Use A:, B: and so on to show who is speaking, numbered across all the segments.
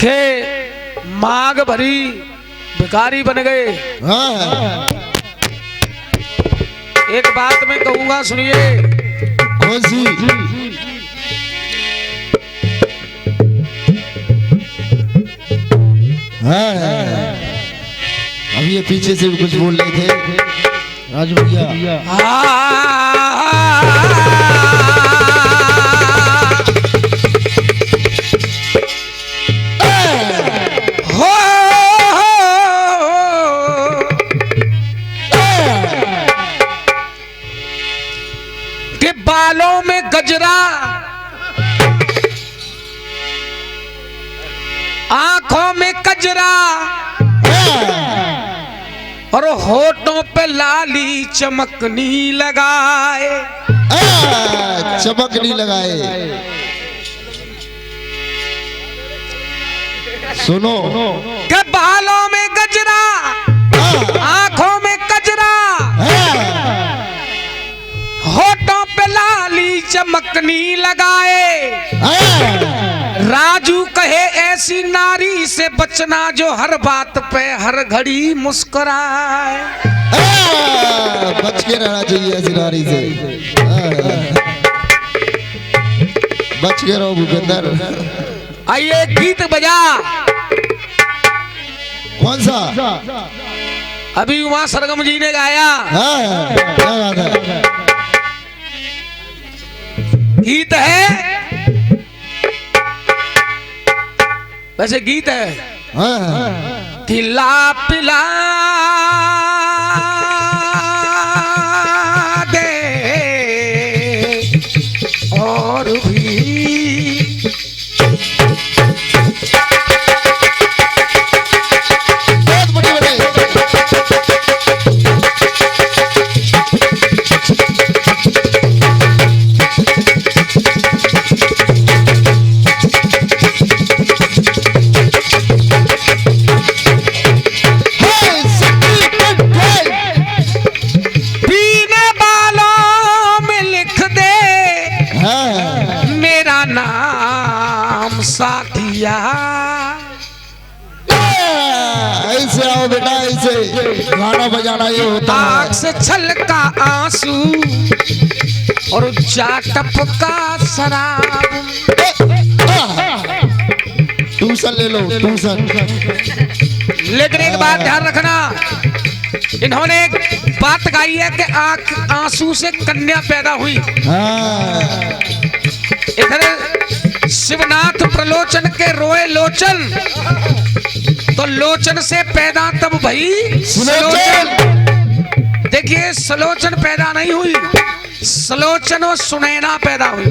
A: के मांग भरी भिखारी बन गए। एक बात मैं कहूंगा, सुनिए।
B: कौन सी? अभी ये पीछे से भी कुछ बोल रहे थे राजू भैया।
A: के बालों में गजरा, आंखों में कजरा और होठों पे लाली चमकनी लगाए।
B: चमकनी लगाए। सुनो,
A: के बालों में गजरा, आंखों में कजरा, होठों पे लाली चमकनी लगाए। राजू कहे ऐसी नारी से बचना जो हर बात पे हर घड़ी मुस्कुराए।
B: बच के रहना चाहिए ऐसी नारी से। बच के रहो भूपेंद्र।
A: आइए गीत बजा।
B: कौन सा?
A: अभी उमा सरगम जी ने गाया।
B: क्या बात है?
A: गीत है, वैसे गीत है। खिला पिला दे और भी साथिया।
B: ऐसे आओ बेटा, ऐसे गाना बजाना ये होता है।
A: आँख से छलका आंसू और टपका शराब।
B: ट्यूशन ले लो, ट्यूशन।
A: लेकिन एक बात ध्यान रखना, इन्होंने एक बात गाई है कि आँख आंसू से कन्या पैदा हुई। इधर शिवनाथ प्रलोचन के रोए लोचन, तो लोचन से पैदा तब भई सलोचन। देखिए, सलोचन पैदा नहीं हुई, सलोचन और सुनैना पैदा हुई।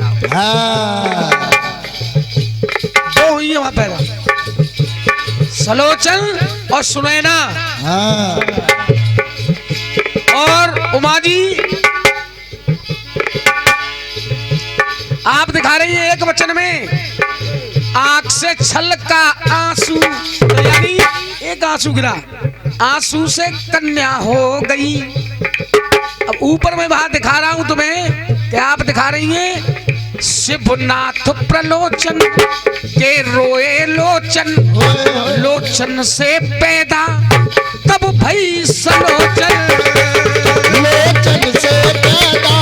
A: दो हुई वहां पैदा, सलोचन और सुनैना। और उमा जी आप दिखा रही हैं एक वचन में, आंख से छलका आंसू, तो यानी एक आंसू गिरा, आंसू से कन्या हो गई। अब ऊपर में बात दिखा रहा हूं तुम्हें कि आप दिखा रही हैं शिवनाथ प्रलोचन के रोए लोचन, लोचन से पैदा तब भई सलोचन।
B: लोचन से पैदा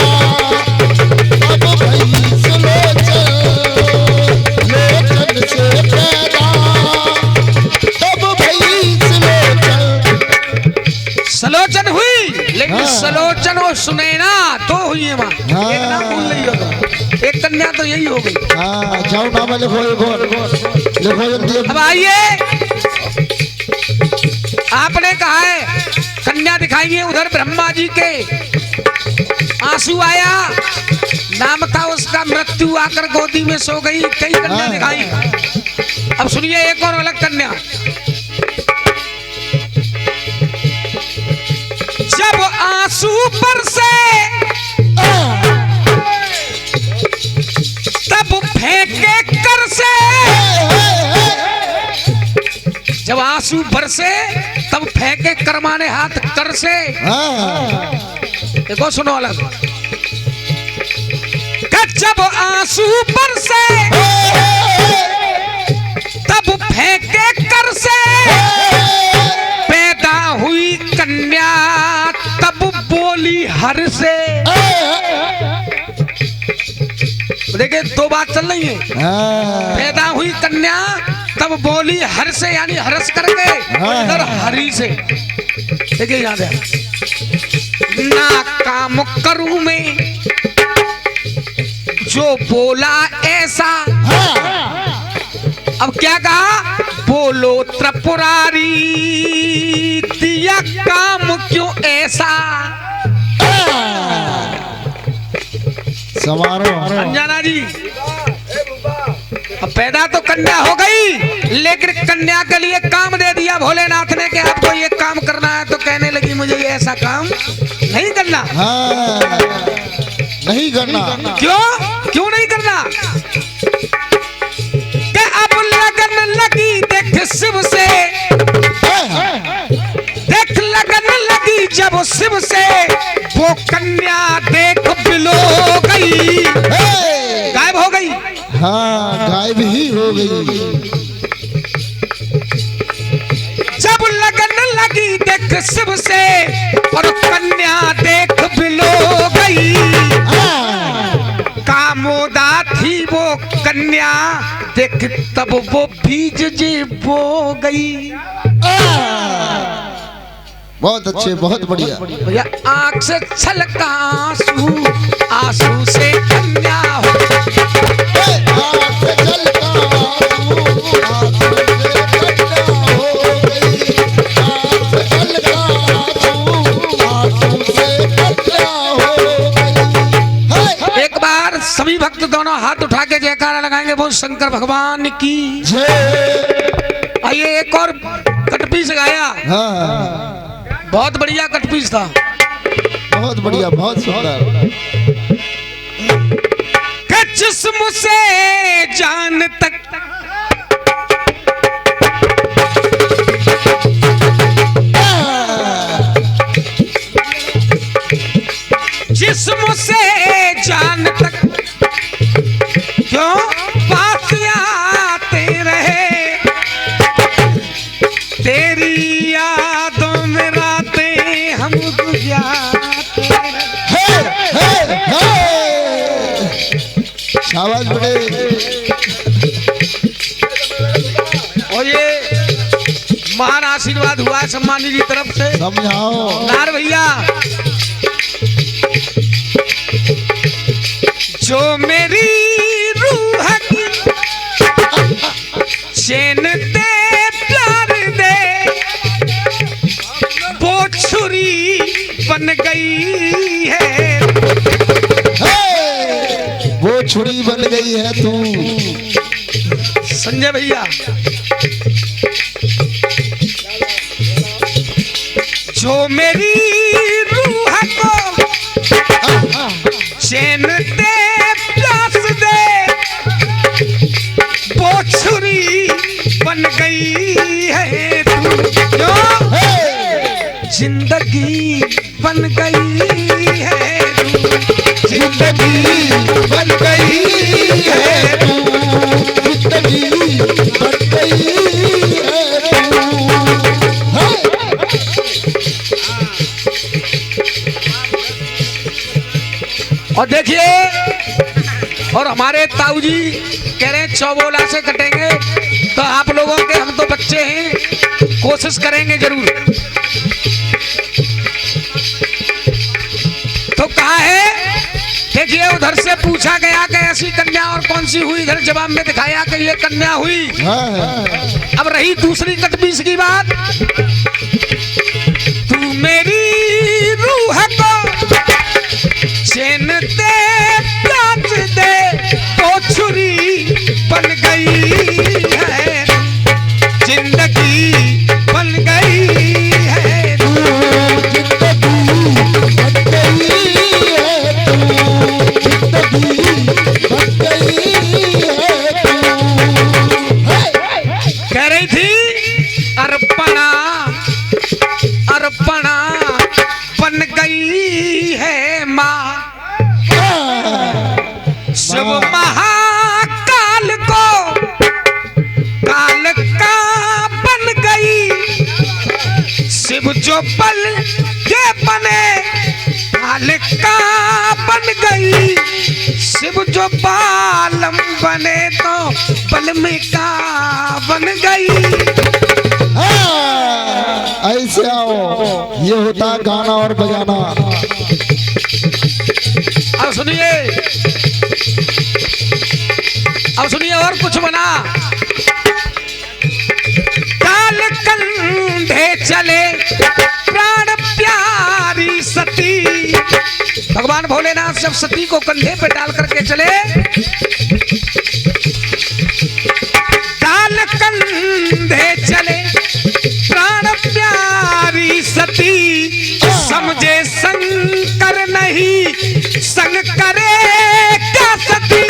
A: सलोचन हुई, लेकिन सलोचन और सुनैना दो हुई है वहां। एक नाम भूल रही हो, एक कन्या तो यही हो गई।
B: जाओ नाम लिखो, लिखो जल्दी।
A: अब आइए, आपने कहा है कन्या दिखाइए। उधर ब्रह्मा जी के आंसू आया, नाम था उसका मृत्यु, आकर गोदी में सो गई। कई कन्या दिखाई। अब सुनिए एक और अलग कन्या। जब आंसू बरसे तब फेंके कर से, जब आंसू बरसे तब फेंके करमाने हाथ कर से। देखो सुनो अलग, जब आंसू बरसे तब फेंके के कर से पैदा हुई कन्या, तब बोली हर से। देखिए दो बात चल रही है। पैदा हुई कन्या तब बोली हर से, यानी हर्ष करके, इधर हरी से। देखिए याद है, ना काम करूं मैं जो बोला ऐसा। अब क्या कहा, बोलो त्रिपुरारी दिया काम क्यों ऐसा।
B: समारोह
A: अंजना जी, अब पैदा तो कन्या हो गई, लेकिन कन्या के लिए काम दे दिया भोलेनाथ ने कि आपको ये काम करना है। तो कहने लगी मुझे ये ऐसा काम नहीं करना।
B: नहीं करना।
A: क्यों नहीं करना, कि अब लगन लगी देख शिव से, देख लगन लगी जब शिव से, वो कन्या देख बिलो गई, गायब हो गई।
B: हाँ, गायब ही हो गई।
A: जब लगन लगी देख शिव से, और कन्या देख बिलो गई। कामोदा थी वो कन्या, देख तब वो बीज जी बो गई।
B: बहुत अच्छे, बहुत बढ़िया
A: भैया, आंख से छलका आंसू, आंसू से कन्या हो। एक बार सभी भक्त दोनों हाथ उठा के जयकारा लगाएंगे, बोल शंकर भगवान की। आइए एक और कटपीस गाया। बहुत बढ़िया कटपीस था,
B: बहुत बढ़िया, बहुत सुंदर।
A: जिस्म से जान तक जिस्म से जान तक क्यों पास आते रहे, तेरी यादों में रातें हम गुजारते रहे।
B: शाबाश बड़े।
A: और ये महान आशीर्वाद हुआ है सम्मानी जी तरफ से।
B: समझाओ
A: नार भैया, जो मेरी रूह की चैन दे प्यार दे, वो छुरी बन गई है।
B: वो छुरी बन गई है तू।
A: संजय भैया, जो मेरी रूह को चैन दे प्यास दे, वो छुरी बन गई है तू। जो जिंदगी बन गई है तू, जिंदगी बन गई है तू,
B: जिंदगी बन गई है तू।
A: और देखिए, और हमारे ताऊ जी कह रहे हैं चौबोला से कटेंगे, तो आप लोगों के, हम तो बच्चे हैं, कोशिश करेंगे जरूर। तो कहा है, देखिए उधर से पूछा गया कि ऐसी कन्या और कौन सी हुई, इधर जवाब में दिखाया कि ये कन्या हुई। अब रही दूसरी कटपीस की बात, तू मेरी रूह को चैन दे प्यास दे, तो छुरी बन गई है, जिंदगी बन गई है तू, कह रही थी अर्पणा, अर्पणा बन गई है माँ। शिव महाकाल को काल का शिव जो बल के बने काल का बन गई, शिव जो बालम बने तो बलम का बन गई।
B: ऐसे आओ, ये होता है गाना और बजाना।
A: अब सुनिए, अब सुनिए और कुछ बना। काल कंधे चले प्राण प्यारी सती, भगवान भोलेनाथ जब सती को कंधे पे डाल करके चले, काल कंधे चले प्राण प्यारी सती, समझे शंकर नहीं संग करे क्या सती।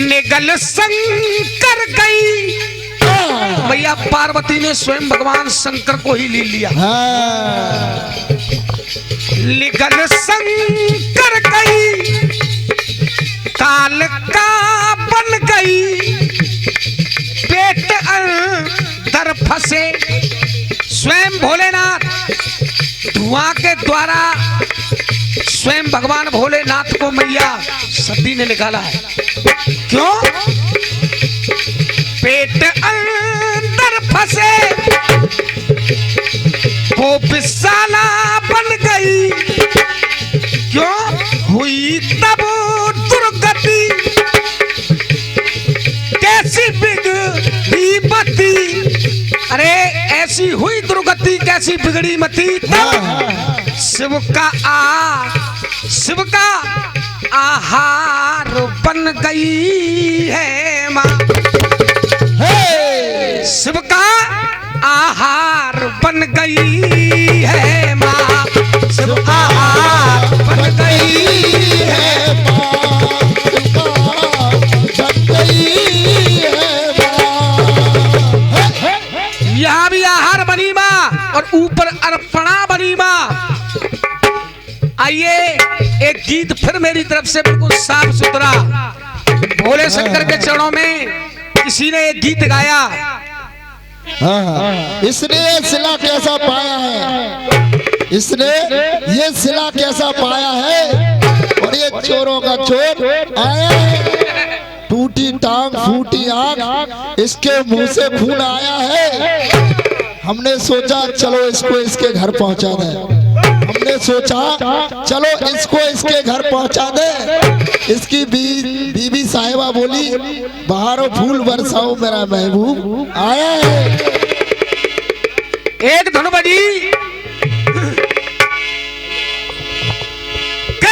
A: निगल शंकर गई, भैया पार्वती ने स्वयं भगवान शंकर को ही ले लिया। निगल शंकर गई, काल का बन गई, पेट अंदर फंसे स्वयं भोलेनाथ, धुआं के द्वारा स्वयं भगवान भोलेनाथ को मैया सती ने निकाला है। क्यों? पेट अंदर फंसे वो विशाला बन गई, क्यों हुई तब दुर्गति, कैसी बिगड़ी मती, अरे ऐसी हुई दुर्गति कैसी बिगड़ी मती, तब शिव का आहार बन गई है माँ, शिव का आहार बन गई है माँ, शिव आहार बन गई है माँ, बन गई है माँ। यहाँ भी आहार बनी माँ और ऊपर अर्पणा बनी माँ। आइए एक गीत फिर मेरी तरफ से बिल्कुल साफ सुथरा, भोले शंकर के चरणों में किसी ने एक गीत गाया।
B: इसने ये सिला कैसा पाया है, इसने ये सिला कैसा पाया है, और ये चोरों का चोर आया है, टूटी टांग फूटी आंख, इसके मुंह से खून आया है। हमने सोचा चलो इसको इसके घर पहुंचा दे, हमने सोचा चलो इसको इसके घर पहुंचा दे। इसकी बीबी साहिबा बोली बाहरों फूल बरसाओ मेरा महबूब आया है।
A: एक धुन बजी,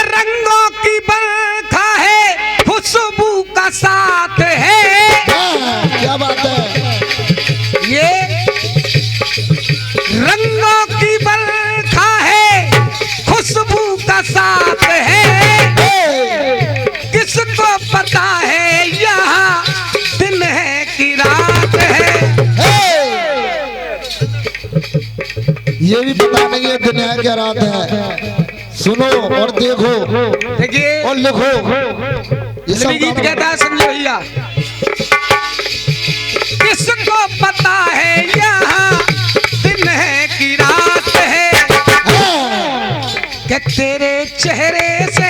A: रंगों की बरखा है खुशबू का साथ है।
B: क्या बात है,
A: ये रंगों की बरखा है खुशबू का साथ है, किसको पता है यहाँ दिन है कि रात है।
B: ये भी पता नहीं है दिन है क्या रात है। सुनो और देखो,
A: देखिए
B: और लिखो, ये सब
A: गीत कहता है संजय भैया, किसको पता है यहाँ दिन है कि रात है, कि तेरे चेहरे से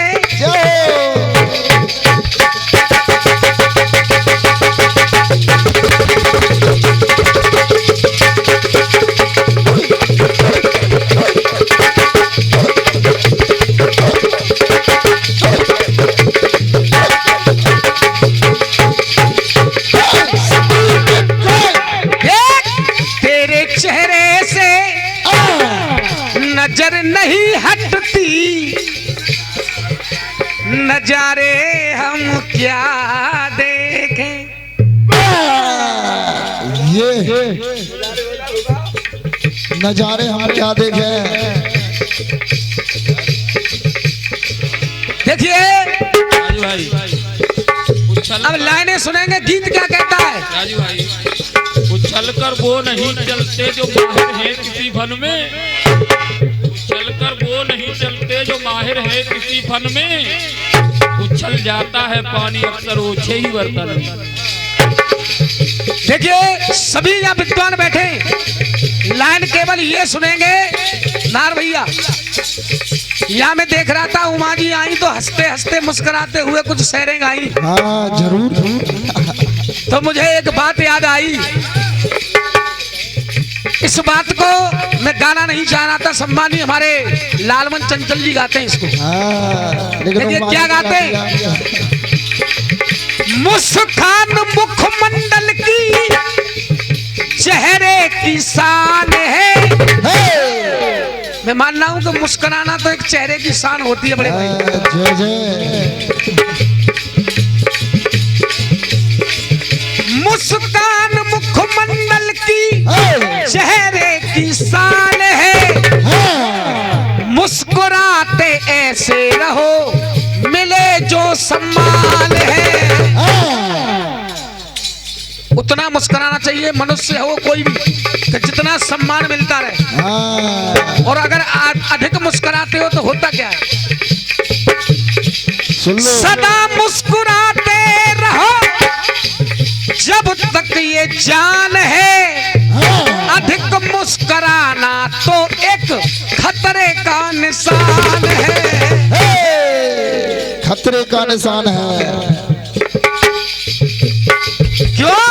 A: नजर नहीं हटती, नजारे हम क्या देखें।
B: ये नजारे हम क्या देखें।
A: देखिए
C: राजू भाई,
A: अब लाइनें सुनेंगे, गीत क्या कहता है।
C: राजू भाई, उछल कर वो नहीं चलते जो माहिर हैं किसी फन में, उछल कर वो नहीं चलते जो माहिर है किसी फन में, उछल जाता है पानी अक्सर ओछे ही बर्तन में।
A: देखिए सभी यहाँ विद्वान बैठे, लाइन केवल ये सुनेंगे। नार भैया यहाँ मैं देख रहा था, उमा जी आई तो हंसते हंसते मुस्कुराते हुए कुछ शेरें गाई।
B: हाँ जरूर।
A: तो मुझे एक बात याद आई। इस बात को मैं गाना नहीं चाह रहा था, सम्मानी हमारे लालमन चंचल जी गाते हैं इसको।
B: हाँ,
A: देखिए क्या गाते हैं। मुस्कान मुखमंडल की चेहरे की शान है। मैं मान रहा हूं कि मुस्कुराना तो एक चेहरे की शान होती है बड़े भाई।
B: जय जय।
A: मुस्कान मुखमंडल की चेहरे की शान है। मुस्कुराते ऐसे रहो, मिले जो सम्मान है। उतना मुस्कुराना चाहिए, मनुष्य हो कोई भी, कि जितना सम्मान मिलता रहे। और अगर अधिक मुस्कुराते हो तो होता क्या है।
B: सुन लो।
A: सदा मुस्कुराते रहो जब तक ये जान है। अधिक मुस्कुराना तो एक खतरे का निशान है।
B: खतरे का निशान है।
A: क्यों?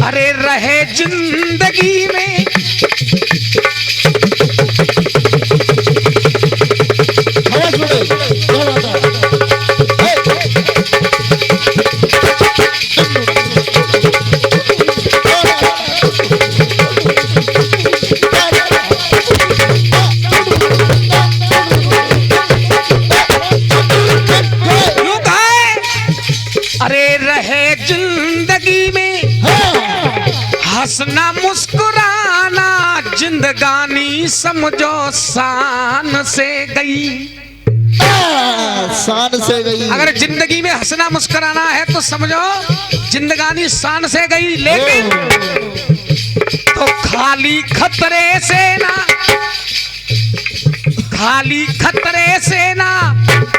A: अरे रहे जिंदगी में जिंदगी में हंसना मुस्कुराना जिंदगानी समझो शान से गई।
B: शान से गई।
A: अगर जिंदगी में हंसना मुस्कुराना है तो समझो जिंदगानी शान से गई। लेकिन तो खाली खतरे से ना, खाली खतरे से ना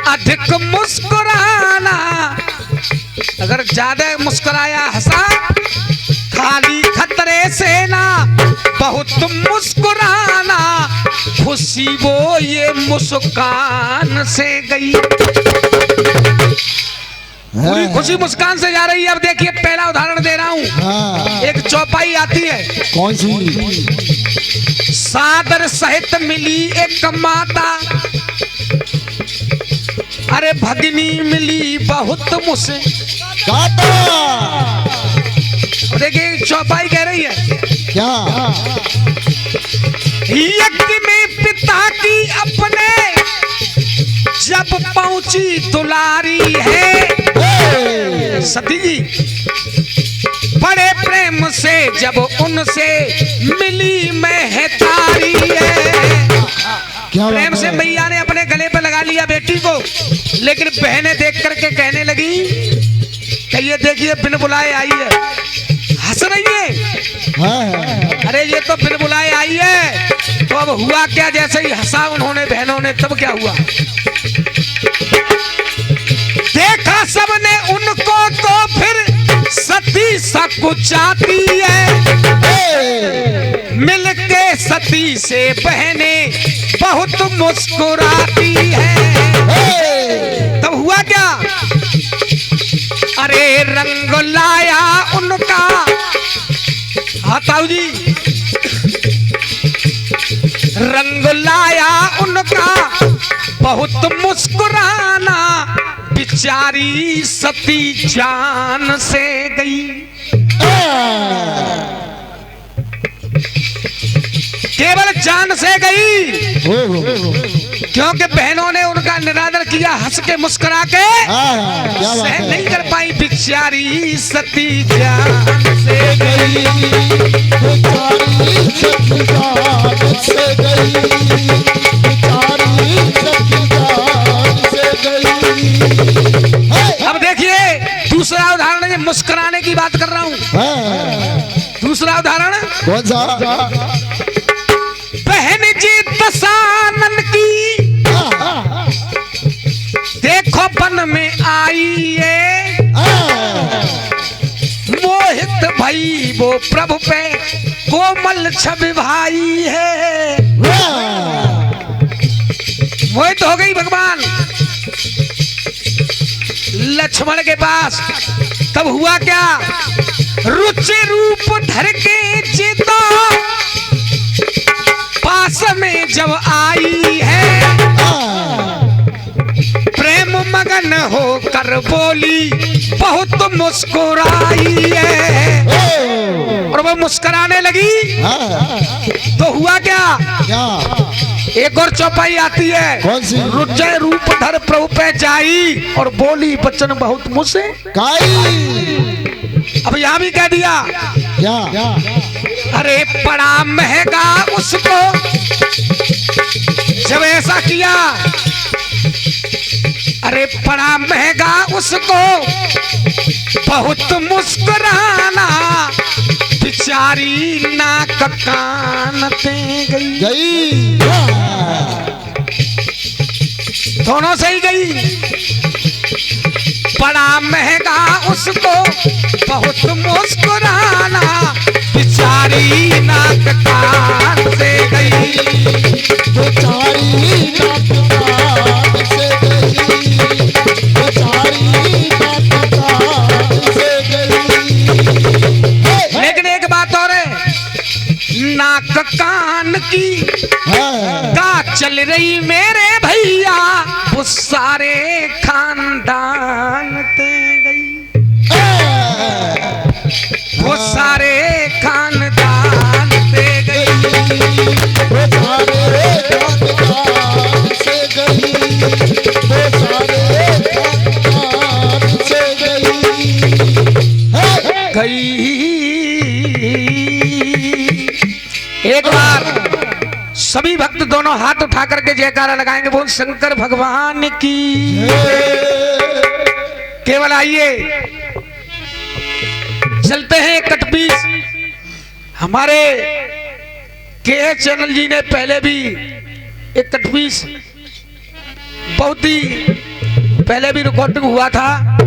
A: अधिक मुस्कुराना। अगर ज्यादा मुस्कुराया हंसा, खाली खतरे से ना बहुत मुस्कुराना। खुशी वो ये मुस्कान से गई। पूरी खुशी मुस्कान से जा रही है। अब देखिए पहला उदाहरण दे रहा हूँ। एक चौपाई आती है।
B: कौन सी?
A: सादर सहित मिली एक माता, अरे भगिनी मिली बहुत मुझसे। देखिए चौपाई कह रही है
B: क्या?
A: यज्ञ में पिता की अपने जब पहुंची दुलारी है। सती जी बड़े प्रेम से जब उनसे मिली महतारी है। प्रेम से मैया ने अपने गले पे लगा लिया बेटी को, लेकिन बहनें देख करके कहने लगी कि ये देखिए बिन बुलाए आई है। हंस रही है। अरे ये तो बिन बुलाए आई है। तो अब हुआ क्या, जैसे ही हंसा उन्होंने बहनों ने, तब क्या हुआ? देखा सबने उनको तो फिर सती सकुचाती है। मिलके सती से बहने बहुत मुस्कुराती है। तब हुआ क्या? अरे रंग लाया उनका। हाँ ताऊ जी, रंग लाया उनका बहुत मुस्कुराना। बिचारी सती जान से गई। केवल जान से गई, क्योंकि बहनों ने उनका निरादर किया, हंस के मुस्कुरा के सहन नहीं कर पाई। बिचारी सती जान से गई। अब देखिए दूसरा उदाहरण, मुस्कुराने की बात कर रहा हूँ। दूसरा उदाहरण
B: कौन सा?
A: बहन जी दशानन की आई ये मोहित भई वो प्रभु पे कोमल छवि भाई है। मोहित हो गई भगवान लक्ष्मण के पास। तब हुआ क्या, रुचि रूप धर के चिता पास में जब आई है, प्रेम मगन होकर बोली बहुत मुस्कुराई है। और वो मुस्कुराने लगी तो हुआ क्या, एक और चौपाई आती है,
B: कौन सी?
A: रुचि रूप धर प्रभु पे जाई और बोली बचन बहुत मुस्कुराई। अब यहाँ भी कह दिया
B: क्या?
A: अरे बड़ा महंगा उसको जब ऐसा किया, अरे बड़ा महंगा उसको बहुत मुस्कुराना, बिचारी नाक कान पे गई। दोनों से ही गई। बड़ा महंगा उसको बहुत मुस्कुराना, बिचारी नाक कान से गई।
B: बेचारी नाक कान से गई, बेचारी नाक कान से गई।
A: लेकिन एक बात और है, नाक कान की का चल रही मेरे भैया, वो सारे खानदान पे गई, वो सारे खानदान पे गई।
B: वो सारे खानदान से गई, वो सारे खानदान से गई।
A: एक बार सभी भक्त दोनों हाथ उठा करके जयकारा लगाएंगे, बोल शंकर भगवान की। केवल आइए चलते हैं कटपीस। हमारे के चैनल जी ने पहले भी एक कटपीस बहुत ही पहले भी रिकॉर्डिंग हुआ था,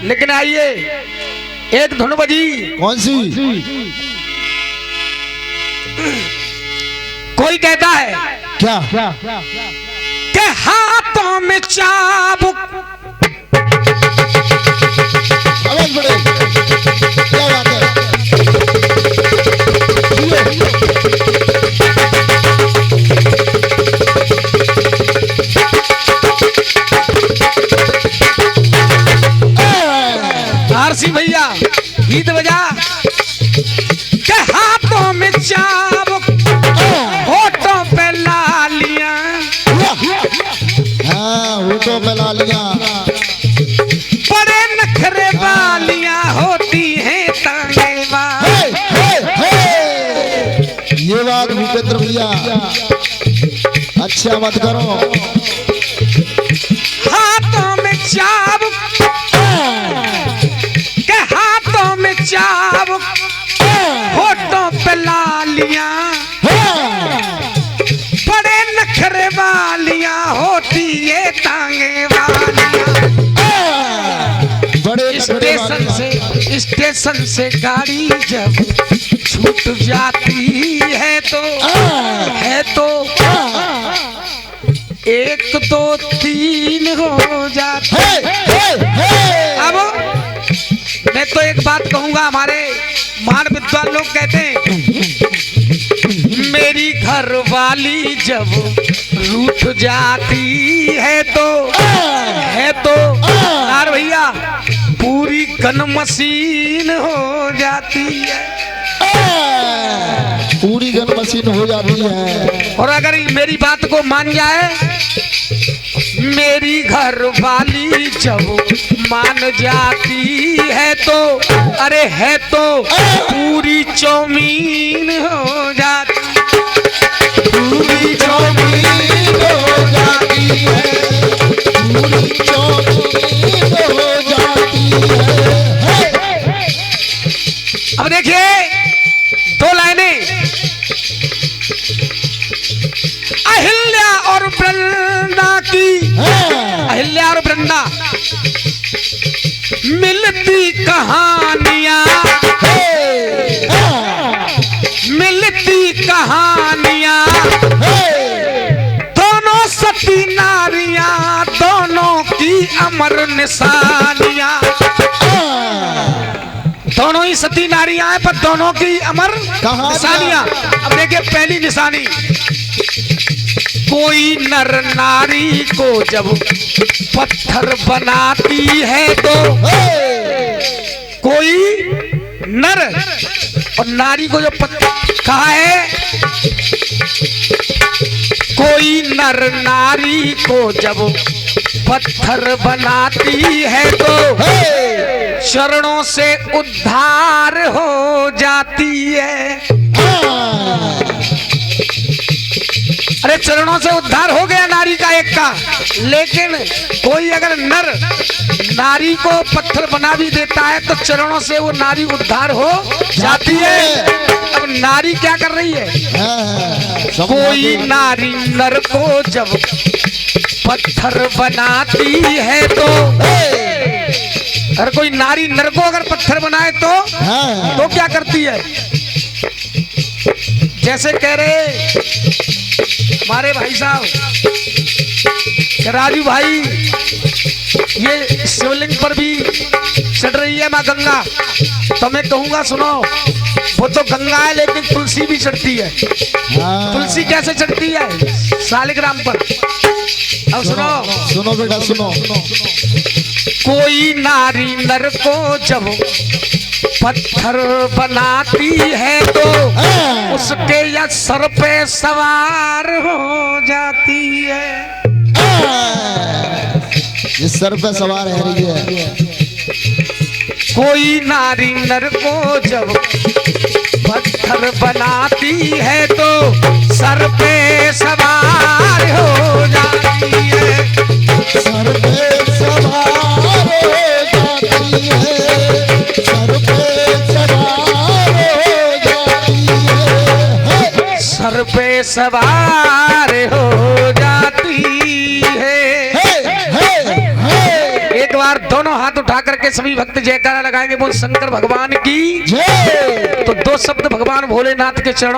A: लेकिन आइए एक धुन बजी।
B: कौन सी?
A: कोई कहता है
B: क्या?
A: के हाथों में चाबुक,
B: आवाज बढ़े, क्या बात है?
A: आरसी भैया गीत बजा। के हाथों में चाबुक, होठों पे लालियां,
B: हाँ होठों पे लालियां,
A: बड़े नखरे वालियां होती हैं तांगे वाली।
B: ये बात भूपेंद्र भैया अच्छा मत करो।
A: हाथों में चाबुक, के हाथों में चाबुक, होठों पे लालियां, बड़े नखरे वालियां होती ये तांगे वालियां।
B: बड़े
A: स्टेशन से गाड़ी जब छूट जाती है तो एक दो तीन हो जाती है। अब मैं तो एक बात कहूंगा, हमारे महान विद्वान लोग कहते हैं, मेरी घर वाली जब रूठ जाती है तो यार भैया पूरी गन मशीन हो जाती है,
B: पूरी गन मशीन हो जाती है।
A: और अगर मेरी बात को मान जाए, मेरी घर वाली जब मान जाती है तो अरे है तो पूरी चौमीन हो जाती,
B: पूरी चौमीन हो जाती है, पूरी चौमीन हो जाती है।
A: अब देखिए दो लाइनें, अहिल्या और वृंदा की। अहिल्या और वृंदा मिलती कहानियां, मिलती कहानियां, दोनों सती नारियां, दोनों की अमर निशानियां। दोनों ही सती नारियां हैं, पर दोनों की अमर निशानियां। अब देखिए पहली निशानी, कोई नर नारी को जब पत्थर बनाती है तो, कोई नर और नारी को जो पत्थर कहा है, कोई नर नारी को जब पत्थर बनाती है तो चरणों से उद्धार हो जाती है। अरे चरणों से उद्धार हो गया नारी का एक का, लेकिन कोई अगर नर नारी को पत्थर बना भी देता है तो चरणों से वो नारी उद्धार हो जाती है। अब नारी क्या कर रही है, कोई नारी नर को जब पत्थर बनाती है तो, अगर कोई नारी नर को अगर पत्थर बनाए तो क्या करती है, जैसे कह रहे हमारे भाई साहब राजू भाई, ये शिवलिंग पर भी चढ़ रही है माँ गंगा, तो मैं कहूंगा सुनो, वो तो गंगा है लेकिन तुलसी भी चढ़ती है। तुलसी कैसे चढ़ती है, शालिग्राम पर। अब सुनो
B: बेटा सुनो,
A: कोई नारी नर को जब पत्थर बनाती है तो उसके या सर पे सवार हो जाती है।
B: ये सर पे सवार है रही है।
A: कोई नारी नर को जब पत्थर बनाती है तो सर पे सवार हो जाती है।
B: सर पे सवार हो जाती है, सर पे सवार हो जाती है, सर पे सवार हो जाती है। एक बार दोनों हाथ उठा करके सभी भक्त जयकारा लगाएंगे, बोल शंकर भगवान की जय। तो दो शब्द भगवान भोलेनाथ के चरणों